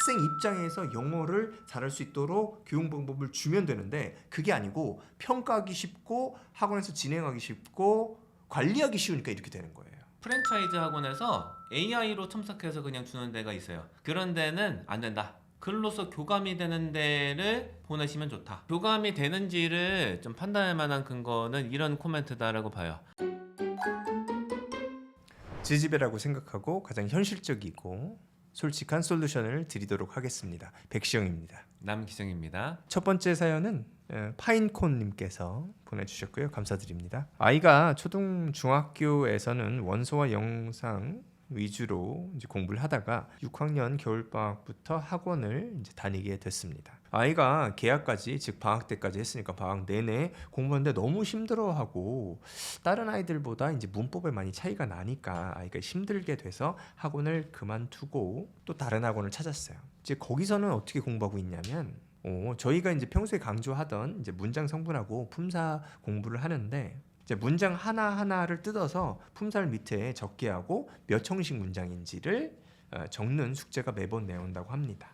학생 입장에서 영어를 잘할 수 있도록 교육 방법을 주면 되는데 그게 아니고 평가하기 쉽고 학원에서 진행하기 쉽고 관리하기 쉬우니까 이렇게 되는 거예요. 프랜차이즈 학원에서 AI로 첨삭해서 그냥 주는 데가 있어요. 그런 데는 안 된다. 글로서 교감이 되는 데를 보내시면 좋다. 교감이 되는지를 좀 판단할 만한 근거는 이런 코멘트다라고 봐요. 지지배라고 생각하고 가장 현실적이고 솔직한 솔루션을 드리도록 하겠습니다. 백시영입니다. 남기정입니다. 첫 번째 사연은 파인콘님께서 보내주셨고요. 감사드립니다. 아이가 초등 중학교에서는 원서와 영상 위주로 이제 공부를 하다가 6학년 겨울방학부터 학원을 이제 다니게 됐습니다. 아이가 개학까지 즉 방학 때까지 했으니까 방학 내내 공부하는데 너무 힘들어하고 다른 아이들보다 이제 문법에 많이 차이가 나니까 아이가 힘들게 돼서 학원을 그만두고 또 다른 학원을 찾았어요. 이제 거기서는 어떻게 공부하고 있냐면 저희가 이제 평소에 강조하던 이제 문장 성분하고 품사 공부를 하는데 이제 문장 하나하나를 뜯어서 품사를 밑에 적게 하고 몇 형식 문장인지를 적는 숙제가 매번 내온다고 합니다.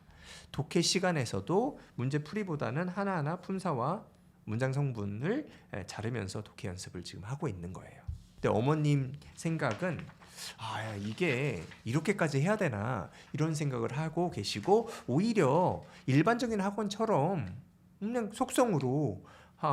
독해 시간에서도 문제 풀이보다는 하나하나 품사와 문장 성분을 자르면서 독해 연습을 지금 하고 있는 거예요. 근데 어머님 생각은 이게 이렇게까지 해야 되나 이런 생각을 하고 계시고 오히려 일반적인 학원처럼 그냥 속성으로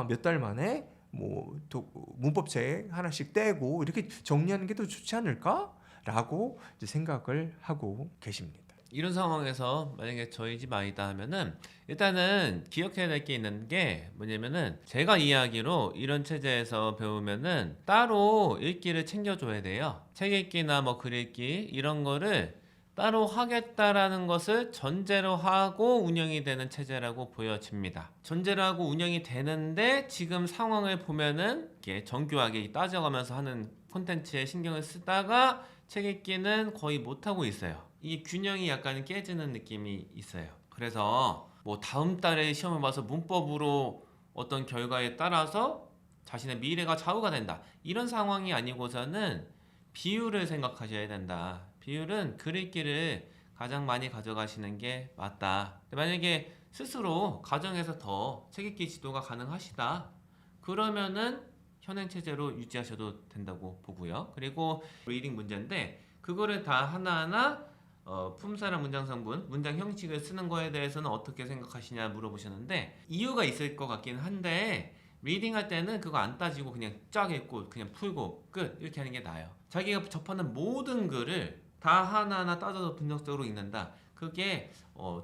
몇 달 만에 문법책 하나씩 떼고 이렇게 정리하는 게 더 좋지 않을까라고 이제 생각을 하고 계십니다. 이런 상황에서 만약에 저희 집 아이다 하면은 일단은 기억해야 될 게 있는 게 뭐냐면은 제가 이야기로 이런 체제에서 배우면은 따로 읽기를 챙겨줘야 돼요. 책 읽기나 뭐 글 읽기 이런 거를 따로 하겠다라는 것을 전제로 하고 운영이 되는 체제라고 보여집니다. 전제로 하고 운영이 되는데 지금 상황을 보면은 이렇게 정교하게 따져가면서 하는 콘텐츠에 신경을 쓰다가 책 읽기는 거의 못하고 있어요. 이 균형이 약간 깨지는 느낌이 있어요. 그래서 뭐 다음 달에 시험을 봐서 문법으로 어떤 결과에 따라서 자신의 미래가 좌우가 된다. 이런 상황이 아니고서는 비율을 생각하셔야 된다. 비율은 글 읽기를 가장 많이 가져가시는 게 맞다. 만약에 스스로 가정에서 더 책 읽기 지도가 가능하시다. 그러면은 현행체제로 유지하셔도 된다고 보고요. 그리고 리딩 문제인데 그거를 다 하나하나 품사랑 문장 성분, 문장 형식을 쓰는 거에 대해서는 어떻게 생각하시냐 물어보셨는데 이유가 있을 것 같긴 한데 리딩 할 때는 그거 안 따지고 그냥 쫙 읽고 그냥 풀고 끝 이렇게 하는 게 나아요. 자기가 접하는 모든 글을 다 하나하나 따져서 분석적으로 읽는다. 그게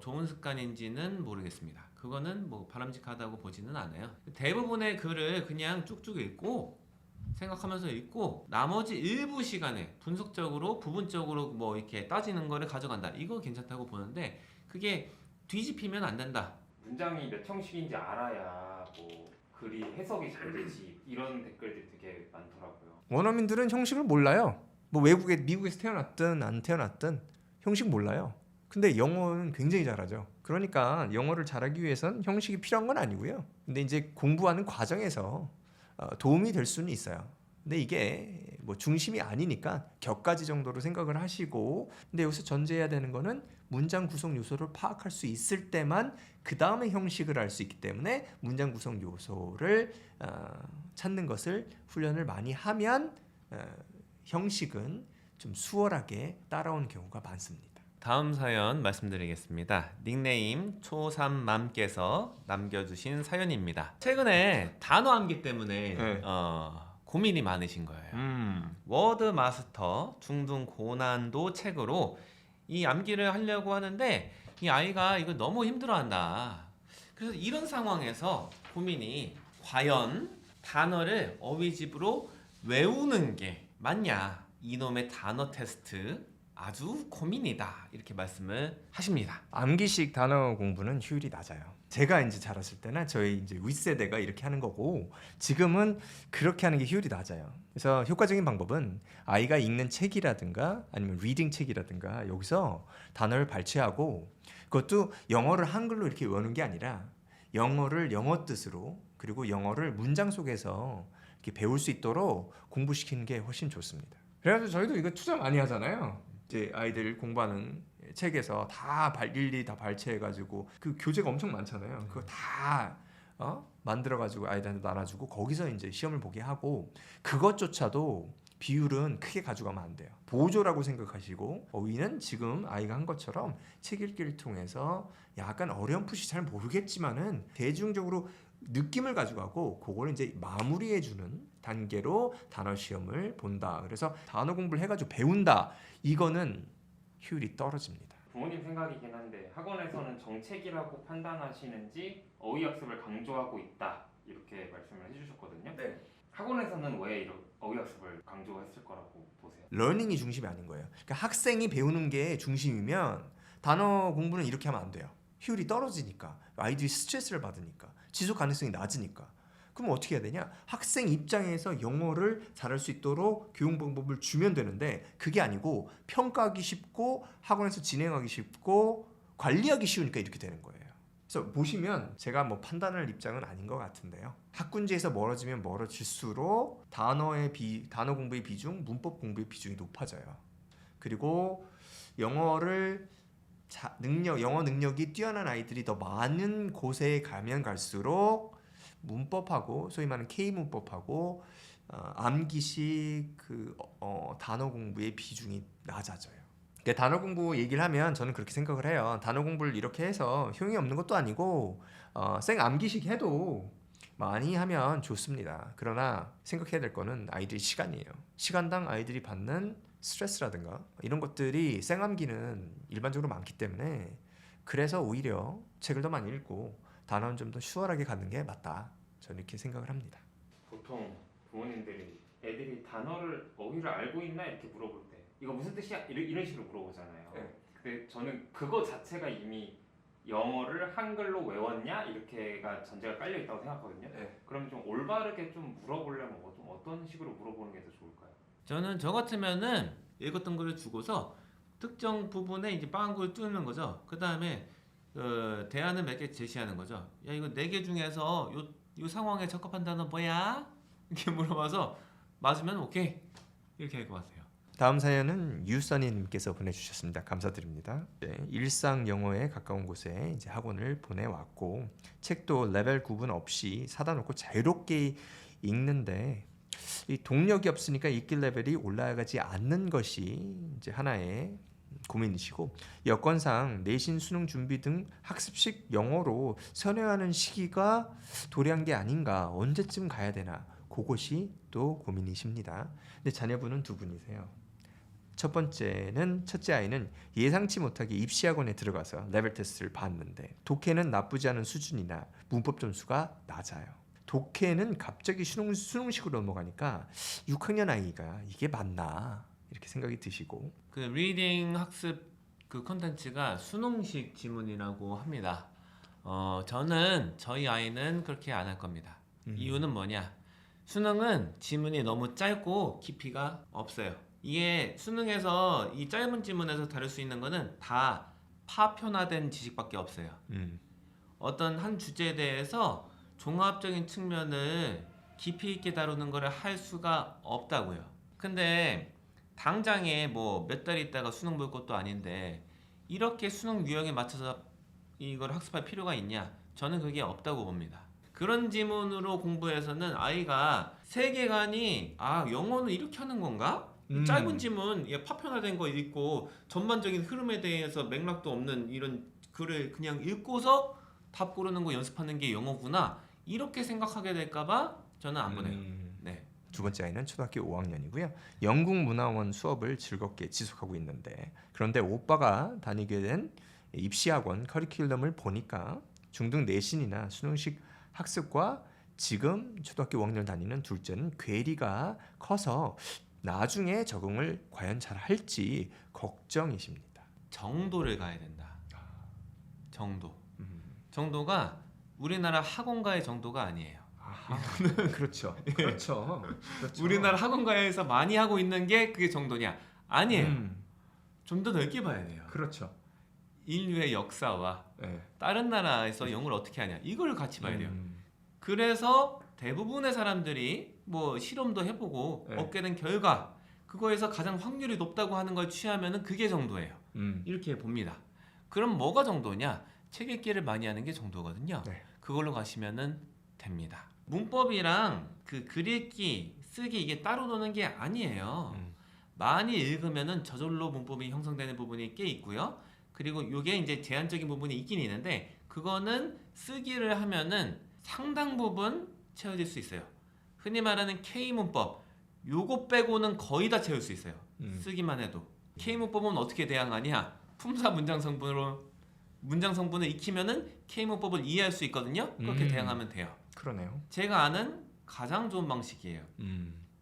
좋은 습관인지는 모르겠습니다. 그거는 뭐 바람직하다고 보지는 않아요. 대부분의 글을 그냥 쭉쭉 읽고 생각하면서 읽고 나머지 일부 시간에 분석적으로 부분적으로 뭐 이렇게 따지는 거를 가져간다. 이거 괜찮다고 보는데 그게 뒤집히면 안 된다. 문장이 몇 형식인지 알아야 뭐 글이 해석이 잘 되지 이런 댓글들이 되게 많더라고요. 원어민들은 형식을 몰라요. 뭐 미국에서 태어났든 안 태어났든 형식 몰라요. 근데 영어는 굉장히 잘하죠. 그러니까 영어를 잘하기 위해선 형식이 필요한 건 아니고요. 근데 이제 공부하는 과정에서 도움이 될 수는 있어요. 근데 이게 뭐 중심이 아니니까 격가지 정도로 생각을 하시고 근데 여기서 전제해야 되는 거는 문장 구성 요소를 파악할 수 있을 때만 그 다음에 형식을 알 수 있기 때문에 문장 구성 요소를 찾는 것을 훈련을 많이 하면 형식은 좀 수월하게 따라오는 경우가 많습니다. 다음 사연 말씀드리겠습니다. 닉네임 초삼맘께서 남겨주신 사연입니다. 최근에 단어 암기 때문에 네. 고민이 많으신 거예요. 워드 마스터 중등 고난도 책으로 이 암기를 하려고 하는데 이 아이가 이거 너무 힘들어한다. 그래서 이런 상황에서 고민이 과연 단어를 어휘집으로 외우는 게 맞냐? 이놈의 단어 테스트 아주 고민이다. 이렇게 말씀을 하십니다. 암기식 단어 공부는 효율이 낮아요. 제가 이제 자랐을 때나 저희 이제 윗세대가 이렇게 하는 거고 지금은 그렇게 하는 게 효율이 낮아요. 그래서 효과적인 방법은 아이가 읽는 책이라든가 아니면 리딩 책이라든가 여기서 단어를 발췌하고 그것도 영어를 한글로 이렇게 외우는 게 아니라 영어를 영어 뜻으로 그리고 영어를 문장 속에서 이렇게 배울 수 있도록 공부시키는 게 훨씬 좋습니다. 그래서 저희도 이거 투자 많이 하잖아요. 이제 아이들 공부하는 책에서 다 일일이 다 발췌해가지고 그 교재가 엄청 많잖아요. 그거 다 만들어가지고 아이들한테 나눠주고 거기서 이제 시험을 보게 하고 그것조차도 비율은 크게 가져가면 안 돼요. 보조라고 생각하시고 어휘는 지금 아이가 한 것처럼 책 읽기를 통해서 약간 어렴풋이 잘 모르겠지만은 대중적으로 느낌을 가져가고 그걸 이제 마무리해주는 단계로 단어 시험을 본다. 그래서 단어 공부를 해가지고 배운다. 이거는 효율이 떨어집니다. 부모님 생각이긴 한데 학원에서는 정책이라고 판단하시는지 어휘학습을 강조하고 있다 이렇게 말씀을 해주셨거든요. 네. 학원에서는 왜 이런 어휘학습을 강조했을 거라고 보세요? 러닝이 중심이 아닌 거예요. 그러니까 학생이 배우는 게 중심이면 단어 공부는 이렇게 하면 안 돼요. 효율이 떨어지니까 아이들이 스트레스를 받으니까 지속 가능성이 낮으니까. 그럼 어떻게 해야 되냐? 학생 입장에서 영어를 잘할 수 있도록 교육 방법을 주면 되는데 그게 아니고 평가하기 쉽고 학원에서 진행하기 쉽고 관리하기 쉬우니까 이렇게 되는 거예요. 그래서 보시면 제가 뭐 판단할 입장은 아닌 것 같은데요. 학군지에서 멀어지면 멀어질수록 단어 공부의 비중, 문법 공부의 비중이 높아져요. 그리고 영어 능력이 뛰어난 아이들이 더 많은 곳에 가면 갈수록 문법하고 소위 말하는 K 문법하고 암기식 단어 공부의 비중이 낮아져요. 그러니까 단어 공부 얘기를 하면 저는 그렇게 생각을 해요. 단어 공부를 이렇게 해서 효용이 없는 것도 아니고 생 암기식 해도 많이 하면 좋습니다. 그러나 생각해야 될 거는 아이들의 시간이에요. 시간당 아이들이 받는 스트레스라든가 이런 것들이 생암기는 일반적으로 많기 때문에 그래서 오히려 책을 더 많이 읽고 단어는 좀 더 수월하게 가는 게 맞다. 저는 이렇게 생각을 합니다. 보통 부모님들이 애들이 어휘를 알고 있나 이렇게 물어볼 때 이거 무슨 뜻이야? 이런 식으로 물어보잖아요. 네. 근데 저는 그거 자체가 이미 영어를 한글로 외웠냐 이렇게가 전제가 깔려 있다고 생각하거든요. 네. 그럼 좀 올바르게 좀 물어보려면 좀 어떤 식으로 물어보는 게 더 좋을까요? 저는 저 같으면은 읽었던 거를 주고서 특정 부분에 이제 빵구를 뚫는 거죠. 그 다음에 대안을 몇 개 제시하는 거죠. 야 이거 4개 중에서 요 상황에 적합한 단어 뭐야? 이렇게 물어봐서 맞으면 오케이 이렇게 할 것 같아요. 다음 사연은 유선희님께서 보내주셨습니다. 감사드립니다. 네, 일상 영어에 가까운 곳에 이제 학원을 보내왔고 책도 레벨 구분 없이 사다 놓고 자유롭게 읽는데 이 동력이 없으니까 읽기 레벨이 올라가지 않는 것이 이제 하나의 고민이시고 여건상 내신 수능 준비 등 학습식 영어로 선회하는 시기가 도래한 게 아닌가 언제쯤 가야 되나 그것이 또 고민이십니다. 근데 자녀분은 2분이세요. 첫째 아이는 예상치 못하게 입시학원에 들어가서 레벨 테스트를 봤는데 독해는 나쁘지 않은 수준이나 문법 점수가 낮아요. 독해는 갑자기 수능식으로 넘어가니까 6학년 아이가 이게 맞나 이렇게 생각이 드시고 그 리딩 학습 그 콘텐츠가 수능식 지문이라고 합니다. 저는 저희 아이는 그렇게 안 할 겁니다. 이유는 뭐냐? 수능은 지문이 너무 짧고 깊이가 없어요. 이게 수능에서 이 짧은 지문에서 다룰 수 있는 거는 다 파편화된 지식밖에 없어요. 어떤 한 주제에 대해서 종합적인 측면을 깊이 있게 다루는 거를 할 수가 없다고요. 근데 당장에 뭐 몇 달 있다가 수능 볼 것도 아닌데 이렇게 수능 유형에 맞춰서 이걸 학습할 필요가 있냐? 저는 그게 없다고 봅니다. 그런 지문으로 공부해서는 아이가 세계관이 영어는 이렇게 하는 건가? 짧은 지문, 파편화된 거 읽고 전반적인 흐름에 대해서 맥락도 없는 이런 글을 그냥 읽고서 답 고르는 거 연습하는 게 영어구나 이렇게 생각하게 될까봐 저는 안 보내요. 네. 2번째 아이는 초등학교 5학년이고요. 영국문화원 수업을 즐겁게 지속하고 있는데 그런데 오빠가 다니게 된 입시학원 커리큘럼을 보니까 중등 내신이나 수능식 학습과 지금 초등학교 5학년 다니는 둘째는 괴리가 커서 나중에 적응을 과연 잘 할지 걱정이십니다. 정도를 가야 된다. 정도가 우리나라 학원가의 정도가 아니에요. 그렇죠. 그렇죠. 우리나라 학원가에서 많이 하고 있는 게 그게 정도냐? 아니에요. 좀 더 넓게 봐야 돼요. 그렇죠. 인류의 역사와 네. 다른 나라에서 영어를 어떻게 하냐 이걸 같이 봐야 돼요. 그래서 대부분의 사람들이 뭐 실험도 해보고 네. 얻게 된 결과 그거에서 가장 확률이 높다고 하는 걸 취하면은 그게 정도예요. 이렇게 봅니다. 그럼 뭐가 정도냐? 책 읽기를 많이 하는 게 정도거든요. 네. 그걸로 가시면은 됩니다. 문법이랑 그 글 읽기, 쓰기 이게 따로 노는 게 아니에요. 많이 읽으면은 저절로 문법이 형성되는 부분이 꽤 있고요. 그리고 이게 이제 제한적인 부분이 있긴 있는데 그거는 쓰기를 하면은 상당 부분 채워질 수 있어요. 흔히 말하는 K문법 요거 빼고는 거의 다 채울 수 있어요. 쓰기만 해도. K문법은 어떻게 대항하냐? 품사 문장 성분을 익히면은 K문법을 이해할 수 있거든요. 그렇게 대항하면 돼요. 그러네요. 제가 아는 가장 좋은 방식이에요.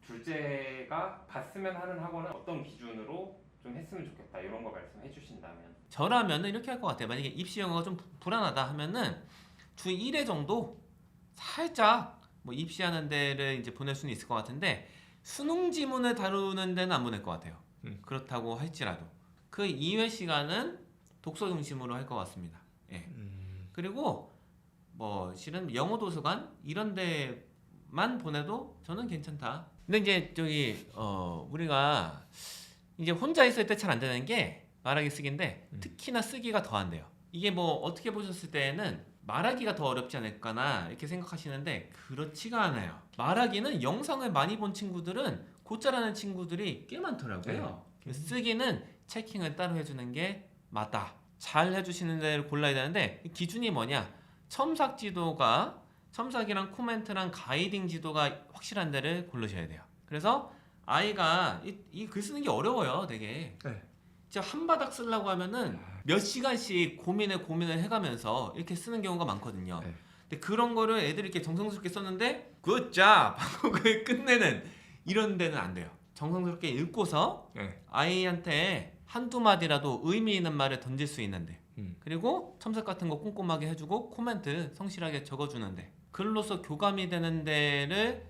둘째가 봤으면 하는 학원은 어떤 기준으로 좀 했으면 좋겠다 이런 거 말씀해 주신다면. 저라면은 이렇게 할 것 같아요. 만약에 입시 영어가 좀 불안하다 하면은 주 1회 정도 살짝 뭐 입시하는 데를 이제 보낼 수는 있을 것 같은데 수능 지문을 다루는 데는 안 보낼 것 같아요. 그렇다고 할지라도 그 2회 시간은 독서 중심으로 할 것 같습니다. 예. 그리고 뭐 실은 영어 도서관 이런 데만 보내도 저는 괜찮다. 근데 이제 저기 우리가 이제 혼자 있을 때 잘 안 되는 게 말하기 쓰기인데 특히나 쓰기가 더 안 돼요. 이게 뭐 어떻게 보셨을 때는 말하기가 더 어렵지 않을까나 이렇게 생각하시는데 그렇지가 않아요. 말하기는 영상을 많이 본 친구들은 곧잘하는 친구들이 꽤 많더라고요. 쓰기는 체킹을 따로 해주는 게 맞다. 잘 해주시는 데를 골라야 되는데 기준이 뭐냐? 첨삭 지도가 첨삭이랑 코멘트랑 가이딩 지도가 확실한 데를 고르셔야 돼요. 그래서 아이가 이 글 쓰는 게 어려워요, 되게. 네. 진짜 한 바닥 쓰려고 하면은 몇 시간씩 고민을 해가면서 이렇게 쓰는 경우가 많거든요. 네. 근데 그런 거를 애들이 이렇게 정성스럽게 썼는데 굿잡 하고 그걸 끝내는 이런 데는 안 돼요. 정성스럽게 읽고서 네. 아이한테 한두 마디라도 의미 있는 말을 던질 수 있는데 그리고 첨삭 같은 거 꼼꼼하게 해주고 코멘트 성실하게 적어주는데 글로서 교감이 되는 데를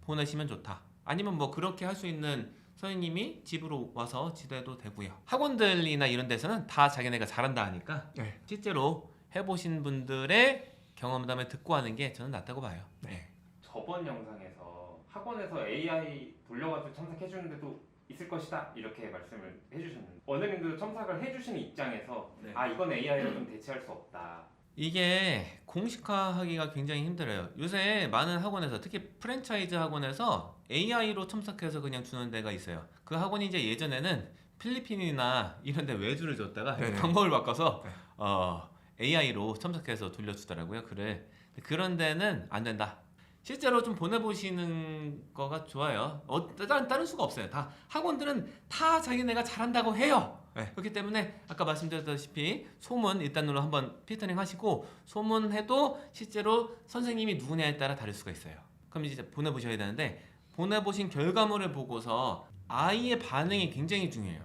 보내시면 좋다. 아니면 뭐 그렇게 할 수 있는 선생님이 집으로 와서 지도해도 되고요. 학원들이나 이런 데서는 다 자기네가 잘한다 하니까 네. 실제로 해보신 분들의 경험담을 듣고 하는 게 저는 낫다고 봐요. 네. 저번 영상에서 학원에서 AI 돌려가지고 첨삭해 주는데도 있을 것이다 이렇게 말씀을 해주셨는데 원장님도 첨삭을 해주시는 입장에서 네. 아 이건 AI로 좀 대체할 수 없다. 이게 공식화하기가 굉장히 힘들어요. 요새 많은 학원에서 특히 프랜차이즈 학원에서 AI로 첨삭해서 그냥 주는 데가 있어요. 그 학원이 이제 예전에는 필리핀이나 이런 데 외주를 줬다가 네네. 방법을 바꿔서 네. AI로 첨삭해서 돌려주더라고요. 글을. 그런 데는 안 된다. 실제로 좀 보내보시는 거가 좋아요. 다른 수가 없어요. 다 학원들은 다 자기네가 잘한다고 해요. 네. 그렇기 때문에 아까 말씀드렸다시피 소문 일단으로 한번 필터링 하시고 소문해도 실제로 선생님이 누구냐에 따라 다를 수가 있어요. 그럼 이제 보내보셔야 되는데 보내보신 결과물을 보고서 아이의 반응이 굉장히 중요해요.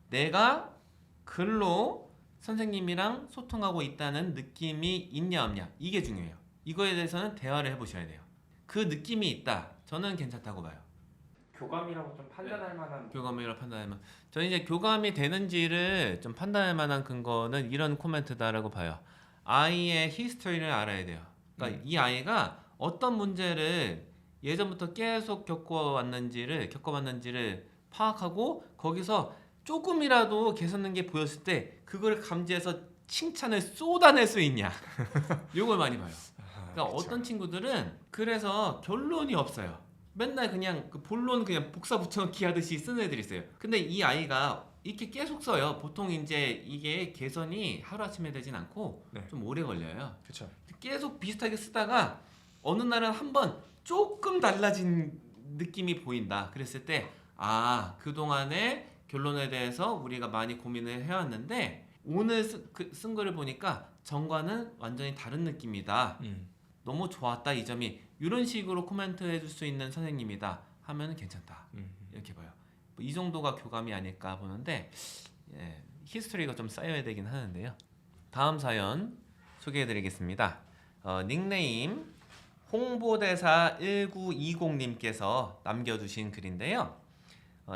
내가 글로 선생님이랑 소통하고 있다는 느낌이 있냐 없냐 이게 중요해요. 이거에 대해서는 대화를 해보셔야 돼요. 그 느낌이 있다. 저는 괜찮다고 봐요. 교감이라고 좀 판단할 만한 교감이라고 판단하면 저는 이제 교감이 되는지를 좀 판단할 만한 근거는 이런 코멘트다라고 봐요. 아이의 히스토리를 알아야 돼요. 그러니까 이 아이가 어떤 문제를 예전부터 계속 겪어왔는지를 파악하고 거기서 조금이라도 개선된 게 보였을 때 그걸 감지해서 칭찬을 쏟아낼 수 있냐. 이걸 많이 봐요. 그러니까 어떤 친구들은 그래서 결론이 없어요. 맨날 그냥 그 본론 그냥 복사 붙여넣기 하듯이 쓰는 애들이 있어요. 근데 이 아이가 이렇게 계속 써요. 보통 이제 이게 개선이 하루아침에 되진 않고 네. 좀 오래 걸려요. 그렇죠. 계속 비슷하게 쓰다가 어느 날은 한번 조금 달라진 느낌이 보인다. 그랬을 때 아, 그동안의 결론에 대해서 우리가 많이 고민을 해왔는데 오늘 쓴 거를 보니까 전과는 완전히 다른 느낌이다. 너무 좋았다 이 점이 이런 식으로 코멘트 해줄 수 있는 선생님이다 하면 괜찮다 이렇게 봐요. 뭐이 정도가 교감이 아닐까 보는데 예, 히스토리가 좀 쌓여야 되긴 하는데요. 다음 사연 소개해드리겠습니다. 닉네임 홍보대사 1920님께서 남겨주신 글인데요.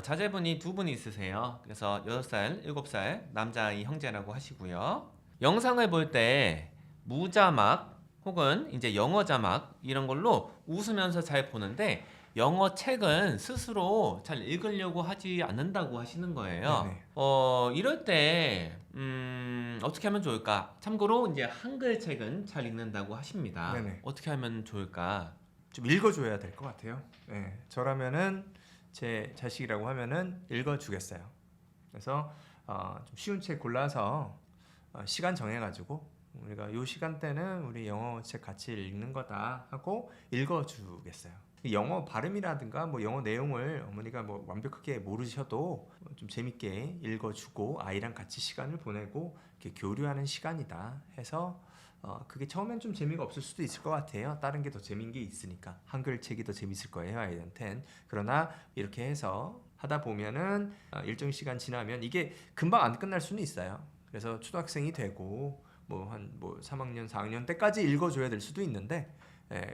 자제분이 두 분이 있으세요. 그래서 6살, 7살 남자아이 형제라고 하시고요. 영상을 볼 때 무자막 혹은 이제 영어 자막 이런 걸로 웃으면서 잘 보는데 영어 책은 스스로 잘 읽으려고 하지 않는다고 하시는 거예요. 네네. 이럴 때 어떻게 하면 좋을까? 참고로 이제 한글 책은 잘 읽는다고 하십니다. 네네. 어떻게 하면 좋을까? 좀 읽어줘야 될 것 같아요. 네, 저라면은 제 자식이라고 하면은 읽어주겠어요. 그래서 좀 쉬운 책 골라서 시간 정해가지고 우리가 요 시간대는 우리 영어 책 같이 읽는 거다 하고 읽어주겠어요. 영어 발음이라든가 뭐 영어 내용을 어머니가 뭐 완벽하게 모르셔도 좀 재밌게 읽어주고 아이랑 같이 시간을 보내고 이렇게 교류하는 시간이다 해서 그게 처음엔 좀 재미가 없을 수도 있을 것 같아요. 다른 게 더 재미있는 게 있으니까 한글 책이 더 재밌을 거예요 아이한텐. 그러나 이렇게 해서 하다 보면은 일정 시간 지나면 이게 금방 안 끝날 수는 있어요. 그래서 초등학생이 되고 뭐 3학년 4학년 때까지 읽어줘야 될 수도 있는데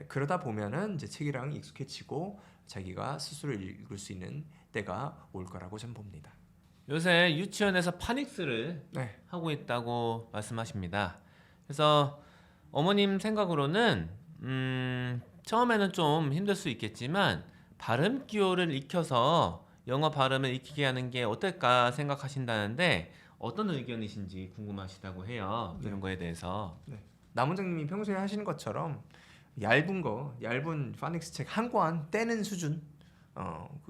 그러다 보면은 이제 책이랑 익숙해지고 자기가 스스로 읽을 수 있는 때가 올 거라고 저는 봅니다. 요새 유치원에서 파닉스를 네. 하고 있다고 말씀하십니다. 그래서 어머님 생각으로는 처음에는 좀 힘들 수 있겠지만 발음 기호를 익혀서 영어 발음을 익히게 하는 게 어떨까 생각하신다는데 어떤 의견이신지 궁금하시다고 해요. 이런 거에 대해서. 남 원장님이 평소에 하시는 것처럼 얇은 파닉스 책 한 권 떼는 수준.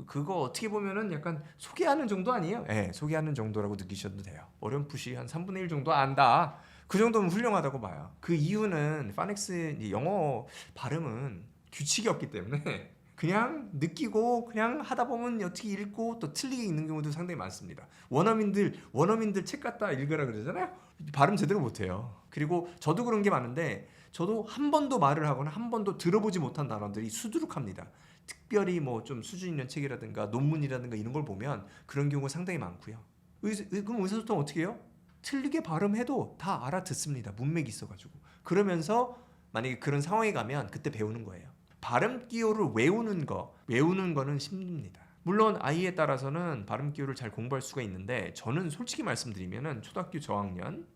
그거 어떻게 보면은 약간 소개하는 정도 아니에요? 네, 소개하는 정도라고 느끼셔도 돼요. 어렴풋이 한 3분의 1 정도 안다. 그 정도면 훌륭하다고 봐요. 그 이유는 파닉스 영어 발음은 규칙이 없기 때문에 그냥 느끼고 그냥 하다 보면 어떻게 읽고 또 틀리게 읽는 경우도 상당히 많습니다. 원어민들 책 갖다 읽으라 그러잖아요. 발음 제대로 못해요. 그리고 저도 그런 게 많은데 저도 한 번도 말을 하거나 한 번도 들어보지 못한 단어들이 수두룩합니다. 특별히 뭐 좀 수준 있는 책이라든가 논문이라든가 이런 걸 보면 그런 경우가 상당히 많고요. 그럼 의사소통 어떻게 해요? 틀리게 발음해도 다 알아듣습니다. 문맥이 있어가지고. 그러면서 만약에 그런 상황에 가면 그때 배우는 거예요. 발음 기호를 외우는 거는 힘듭니다. 물론 아이에 따라서는 발음 기호를 잘 공부할 수가 있는데 저는 솔직히 말씀드리면은 초등학교 저학년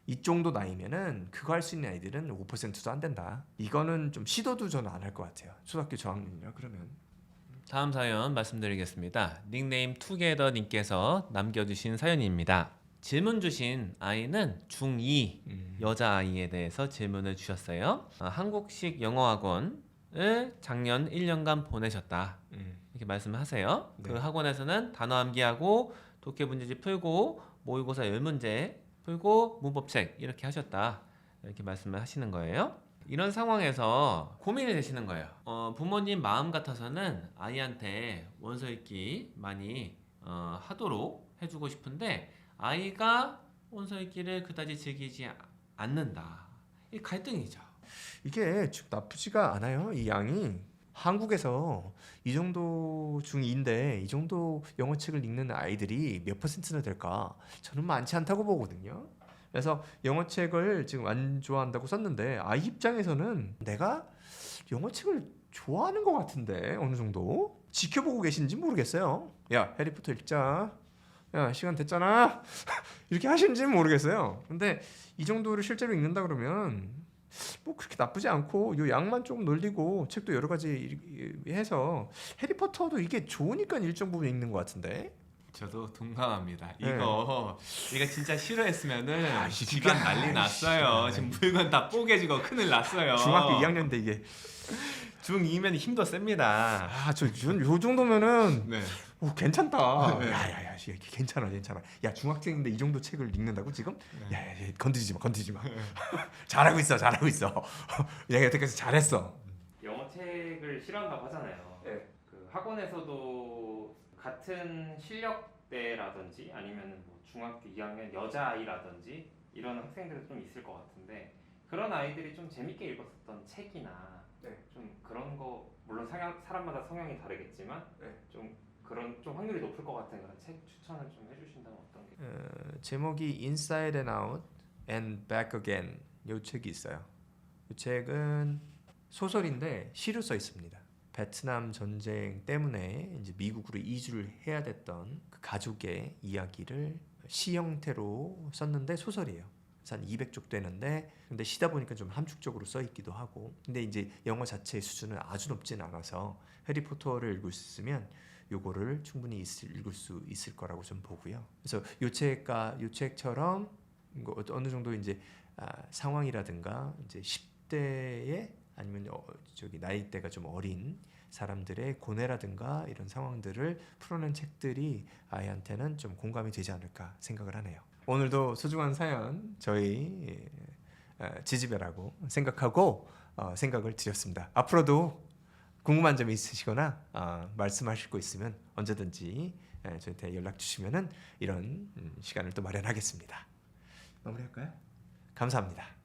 이 정도 나이면은 그거 할 수 있는 아이들은 5%도 안 된다. 이거는 좀 시도도 저는 안 할 것 같아요. 초등학교 저학년이라 그러면. 다음 사연 말씀드리겠습니다. 닉네임 투게더님께서 남겨주신 사연입니다. 질문 주신 아이는 중2 여자아이에 대해서 질문을 주셨어요. 한국식 영어학원을 작년 1년간 보내셨다. 이렇게 말씀을 하세요. 네. 그 학원에서는 단어 암기하고 독해 문제집 풀고 모의고사 10문제 풀고 문법책 이렇게 하셨다. 이렇게 말씀을 하시는 거예요. 이런 상황에서 고민이 되시는 거예요. 부모님 마음 같아서는 아이한테 원서 읽기 많이 하도록 해주고 싶은데 아이가 원서 읽기를 그다지 즐기지 않는다. 이 갈등이죠. 이게 좀 나쁘지가 않아요. 이 양이 한국에서 이 정도 중2인데 이 정도 영어책을 읽는 아이들이 몇 퍼센트나 될까? 저는 많지 않다고 보거든요. 그래서 영어책을 지금 안 좋아한다고 썼는데 아이 입장에서는 내가 영어책을 좋아하는 것 같은데 어느 정도 지켜보고 계신지 모르겠어요. 야, 해리포터 읽자. 야, 시간 됐잖아. 이렇게 하시는지는 모르겠어요. 근데 이 정도를 실제로 읽는다 그러면 뭐 그렇게 나쁘지 않고 요 양만 좀 놀리고 책도 여러 가지 해서 해리포터도 이게 좋으니까 일정 부분 읽는 것 같은데. 저도 동감합니다. 네. 이거 진짜 싫어했으면은 진짜. 집안 난리 났어요. 지금 물건 다 뽀개지고 큰일 났어요. 중학교 2학년인데 이게 중2면 힘도 셉니다. 요 정도면은 네. 오, 괜찮다. 네. 야야야, 괜찮아. 야, 중학생인데 이 정도 책을 읽는다고 지금? 야야, 건드리지 마. 잘하고 있어. 야, 여태까지 잘했어. 영어 책을 싫어한다고 하잖아요. 네. 그 학원에서도 같은 실력대라든지 아니면 뭐 중학교 2학년 여자아이라든지 이런 학생들이 좀 있을 것 같은데 그런 아이들이 좀 재밌게 읽었었던 책이나 네. 좀 그런 거 물론 사람마다 성향이 다르겠지만 네. 좀 그런 좀 확률이 높을 것 같은 그런 책 추천을 좀 해주신다면 어떤 게? 제목이 Inside and Out and Back Again 요 책이 있어요. 이 책은 소설인데 시로 써 있습니다. 베트남 전쟁 때문에 이제 미국으로 이주를 해야 됐던 그 가족의 이야기를 시 형태로 썼는데 소설이에요. 한 200쪽 되는데 근데 시다 보니까 좀 함축적으로 써 있기도 하고 근데 이제 영어 자체의 수준은 아주 높진 않아서 해리포터를 읽을 수 있으면 요거를 충분히 읽을 수 있을 거라고 좀 보고요. 그래서 요 책처럼 어느 정도 이제 상황이라든가 이제 10대의 아니면 저기 나이대가 좀 어린 사람들의 고뇌라든가 이런 상황들을 풀어낸 책들이 아이한테는 좀 공감이 되지 않을까 생각을 하네요. 오늘도 소중한 사연 저희 지지배라고 생각하고 생각을 드렸습니다. 앞으로도 궁금한 점이 있으시거나 말씀하실 거 있으면 언제든지 저한테 연락 주시면은 이런 시간을 또 마련하겠습니다. 마무리할까요? 감사합니다.